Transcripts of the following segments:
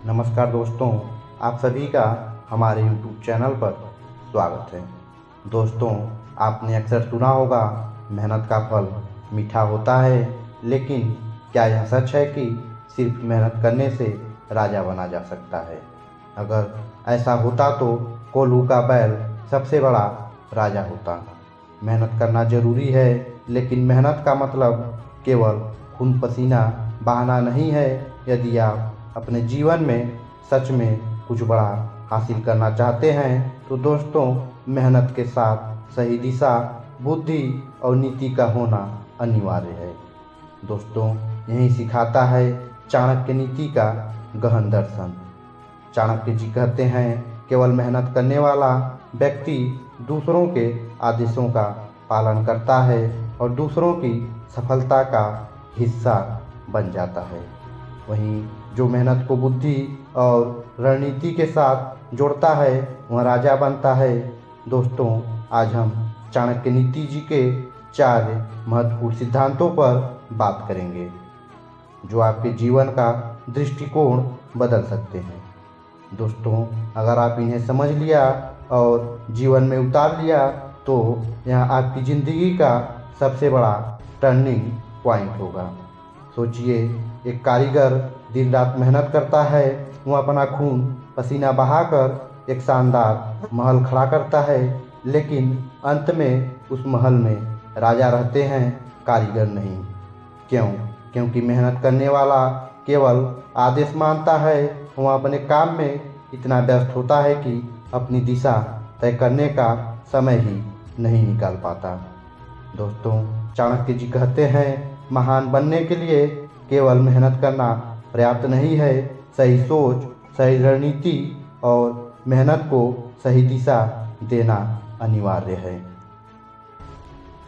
नमस्कार दोस्तों, आप सभी का हमारे YouTube चैनल पर स्वागत है। दोस्तों, आपने अक्सर सुना होगा मेहनत का फल मीठा होता है, लेकिन क्या यह सच है कि सिर्फ मेहनत करने से राजा बना जा सकता है? अगर ऐसा होता तो कोल्हू का बैल सबसे बड़ा राजा होता। मेहनत करना ज़रूरी है, लेकिन मेहनत का मतलब केवल खून पसीना बहाना नहीं है। यदि आप अपने जीवन में सच में कुछ बड़ा हासिल करना चाहते हैं तो दोस्तों, मेहनत के साथ सही दिशा, बुद्धि और नीति का होना अनिवार्य है। दोस्तों, यही सिखाता है चाणक्य नीति का गहन दर्शन। चाणक्य जी कहते हैं, केवल मेहनत करने वाला व्यक्ति दूसरों के आदेशों का पालन करता है और दूसरों की सफलता का हिस्सा बन जाता है। वहीं जो मेहनत को बुद्धि और रणनीति के साथ जोड़ता है वह राजा बनता है। दोस्तों, आज हम चाणक्य नीति जी के 4 महत्वपूर्ण सिद्धांतों पर बात करेंगे जो आपके जीवन का दृष्टिकोण बदल सकते हैं। दोस्तों, अगर आप इन्हें समझ लिया और जीवन में उतार लिया तो यह आपकी ज़िंदगी का सबसे बड़ा टर्निंग पॉइंट होगा। सोचिए, एक कारीगर दिन रात मेहनत करता है। वह अपना खून पसीना बहाकर एक शानदार महल खड़ा करता है, लेकिन अंत में उस महल में राजा रहते हैं, कारीगर नहीं। क्यों? क्योंकि मेहनत करने वाला केवल आदेश मानता है। वह अपने काम में इतना व्यस्त होता है कि अपनी दिशा तय करने का समय ही नहीं निकाल पाता। दोस्तों, चाणक्य जी कहते हैं, महान बनने के लिए केवल मेहनत करना पर्याप्त नहीं है। सही सोच, सही रणनीति और मेहनत को सही दिशा देना अनिवार्य है।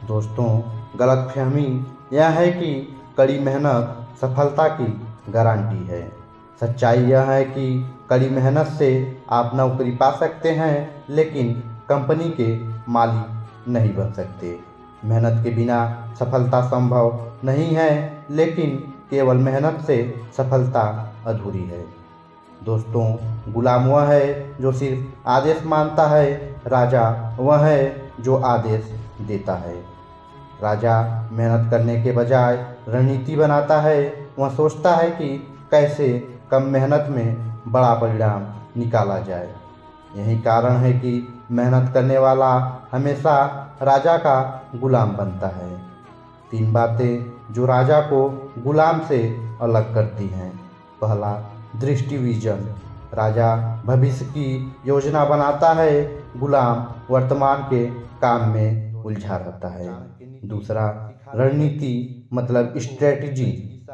दोस्तों, गलतफहमी यह है कि कड़ी मेहनत सफलता की गारंटी है। सच्चाई यह है कि कड़ी मेहनत से आप नौकरी पा सकते हैं, लेकिन कंपनी के मालिक नहीं बन सकते। मेहनत के बिना सफलता संभव नहीं है, लेकिन केवल मेहनत से सफलता अधूरी है। दोस्तों, गुलाम वह है जो सिर्फ आदेश मानता है, राजा वह है जो आदेश देता है। राजा मेहनत करने के बजाय रणनीति बनाता है। वह सोचता है कि कैसे कम मेहनत में बड़ा परिणाम निकाला जाए। यही कारण है कि मेहनत करने वाला हमेशा राजा का गुलाम बनता है। 3 बातें जो राजा को गुलाम से अलग करती हैं। पहला, दृष्टि विजन। राजा भविष्य की योजना बनाता है, गुलाम वर्तमान के काम में उलझा रहता है। दूसरा, रणनीति मतलब स्ट्रेटजी।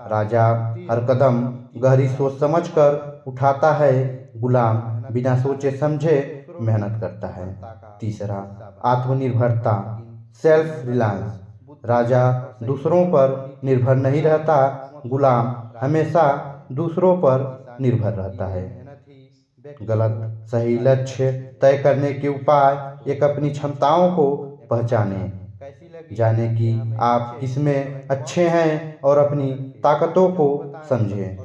राजा हर कदम गहरी सोच समझकर उठाता है, गुलाम बिना सोचे समझे मेहनत करता है। तीसरा, आत्मनिर्भरता सेल्फ रिलायंस। राजा दूसरों पर निर्भर नहीं रहता, गुलाम हमेशा दूसरों पर निर्भर रहता है। गलत सही लक्ष्य तय करने के उपाय। एक, अपनी क्षमताओं को पहचाने, जाने कि आप किसमें अच्छे हैं और अपनी ताकतों को समझें।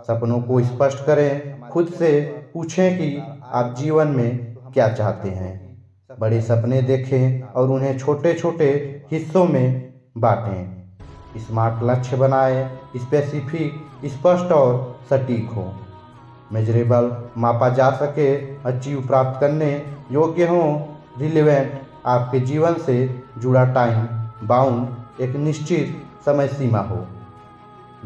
सपनों को स्पष्ट करें, खुद से पूछें कि आप जीवन में क्या चाहते हैं। बड़े सपने देखें और उन्हें छोटे छोटे हिस्सों में बांटें। स्मार्ट लक्ष्य बनाएं, स्पेसिफिक, स्पष्ट और सटीक हो। मेजरेबल, मापा जा सके, अचीव प्राप्त करने योग्य हो। रिलेवेंट, आपके जीवन से जुड़ा टाइम बाउंड, एक निश्चित समय सीमा हो।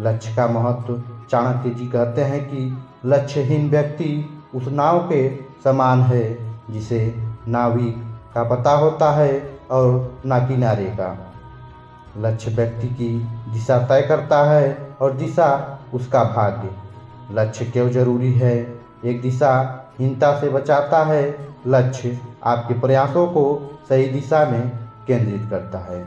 लक्ष्य का महत्व। चाणक्य जी कहते हैं कि लक्ष्यहीन व्यक्ति उस नाव के समान है जिसे नाविक का पता होता है और ना किनारे का। लक्ष्य व्यक्ति की दिशा तय करता है और दिशा उसका भाग्य। लक्ष्य क्यों जरूरी है? एक, दिशाहीनता से बचाता है। लक्ष्य आपके प्रयासों को सही दिशा में केंद्रित करता है।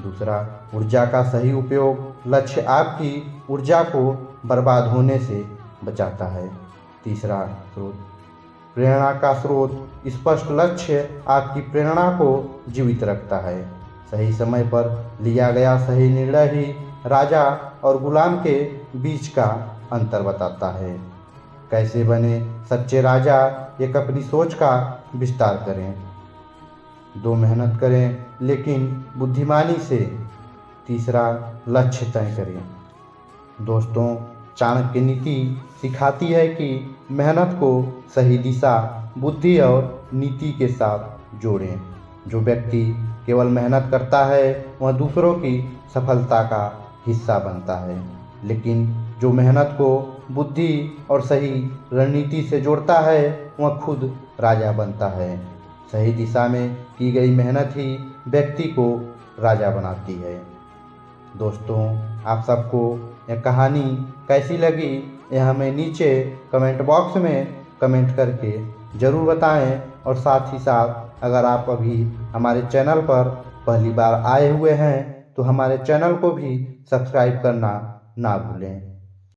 दूसरा, ऊर्जा का सही उपयोग। लक्ष्य आपकी ऊर्जा को बर्बाद होने से बचाता है। तीसरा, स्रोत प्रेरणा का स्रोत। स्पष्ट लक्ष्य आपकी प्रेरणा को जीवित रखता है। सही समय पर लिया गया सही निर्णय ही राजा और गुलाम के बीच का अंतर बताता है। कैसे बने सच्चे राजा, एक अपनी सोच का विस्तार करें। 2 मेहनत करें लेकिन बुद्धिमानी से। तीसरा, लक्ष्य तय करें। दोस्तों, चाणक्य नीति सिखाती है कि मेहनत को सही दिशा, बुद्धि और नीति के साथ जोड़ें। जो व्यक्ति केवल मेहनत करता है वह दूसरों की सफलता का हिस्सा बनता है, लेकिन जो मेहनत को बुद्धि और सही रणनीति से जोड़ता है वह खुद राजा बनता है। सही दिशा में की गई मेहनत ही व्यक्ति को राजा बनाती है। दोस्तों, आप सबको यह कहानी कैसी लगी यह हमें नीचे कमेंट बॉक्स में कमेंट करके ज़रूर बताएं, और साथ ही साथ अगर आप अभी हमारे चैनल पर पहली बार आए हुए हैं तो हमारे चैनल को भी सब्सक्राइब करना ना भूलें।